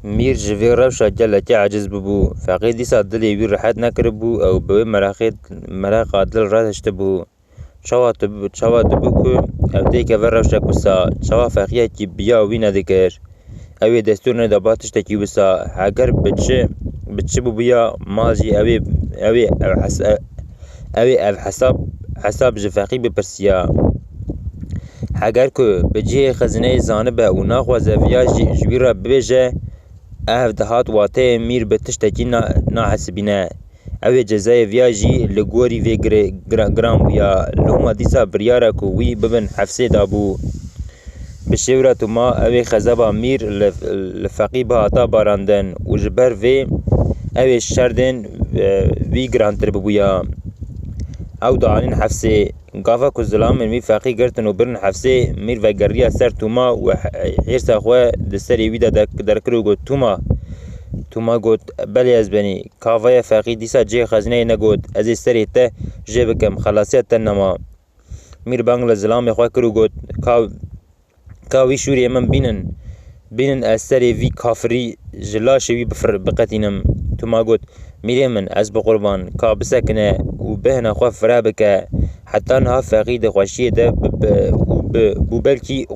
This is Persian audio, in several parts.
میر جوی روشا گلکی عجز ببو فقی دیسا دلی وی راحت نکرد بو او به مراقا دل رهشت بو چوا دبو که او دیگه ور روشا کسا چوا فقیه کی بیا وی ندکر اوی دستور نداباتش تکی بسا اگر بچه بو بیا ماجی اوی حساب جفاقی بپرسیا اگر که بجه خزنه زانبه و ناخوازه ویا جوی را ببیجه اهف دهات واته میر بتشتکی ناحسبینه اوی جزای ویاجی لگوری وی گرام بیا لوما دیسا بریاره که وی ببن حفظه دابو بشورت ما اوی خزبا میر لفقی با عطا باراندن و جبر وی اوی شردن وی گرانتر ببویا او دعانین حفظه گافا که ظلامن وی فقی گرتن و برن حفظه میر و گریا سر توما و حرسا خواه دستری وی دا درکرو گوت توما گوت بلی از بنی کافای فقی دیسا جه خزنه نگوت از سری ته جه بکم خلاصیت تن نما میر بانگل ظلام خواه کرو گوت کاوی شوری من بینن از سری وی کافری جلاشه وی بقتینم توما گوت میره من از بقربان کا بسکنه و بهنا خواه فرا بکه حتی نها فقید خوشیه ده بو بلکی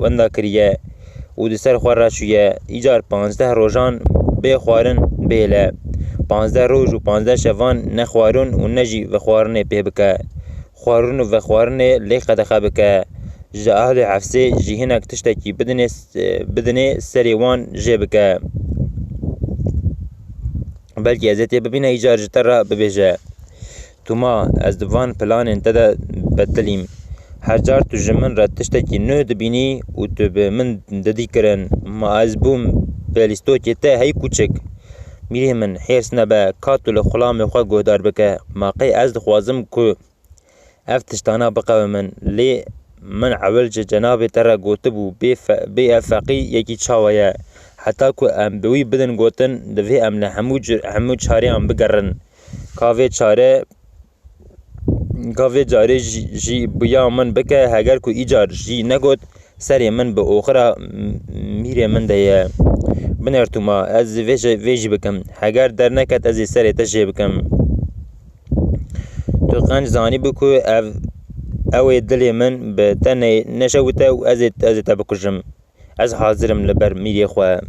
وندا کریه و دسر خواه راشویه ایجار 15 روزان بخوارن بیله 15 روز و 15 شوان نخوارن و نجی و خوارن پی بکه خوارن و خوارن لیقه دخه بکه جا اهل حفظه جیهنک تشتکی بدنه سریوان جه بکه بلکه ازتی ببینه ایجار جتر را ببیجه توما از دوان پلان انتدا بدلیم هر جار تو جمن را تشتکی نو دبینی و تو به من ددی کرن ما از بوم پلیستو که ته هی کوچک میره من حیرس نبه کاتو لخلام خواه گودار بکه ما قی از دخوازم که افتشتانا بقوه من لی من عول جناب ترى گوتبو بی افقی یکی چاویه حتی که ام بوی بدن گوتن دوی ام لحمو چاره ام بگرن کاوی جاره جی بیا من بکه هگر که ایجار جی نگوت سری من به اوخرا میره من دیه بنرتو ما از ویجی بکم هگر در نکت از سری تجه بکم تو قنج زانی بکو اوی دلی من به تنه نشوته و از تبکشم از حاضرم لبر میری خواه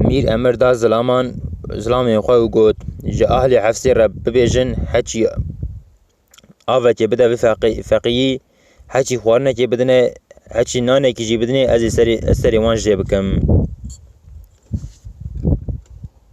میر امر دا ظلامی خواه و گوت جا اهل حفظی را ببیجن حچی آوه که بده فقیی حچی خوارنه که بدنه حچی نانه که جی بدنه از سری وان جه بکم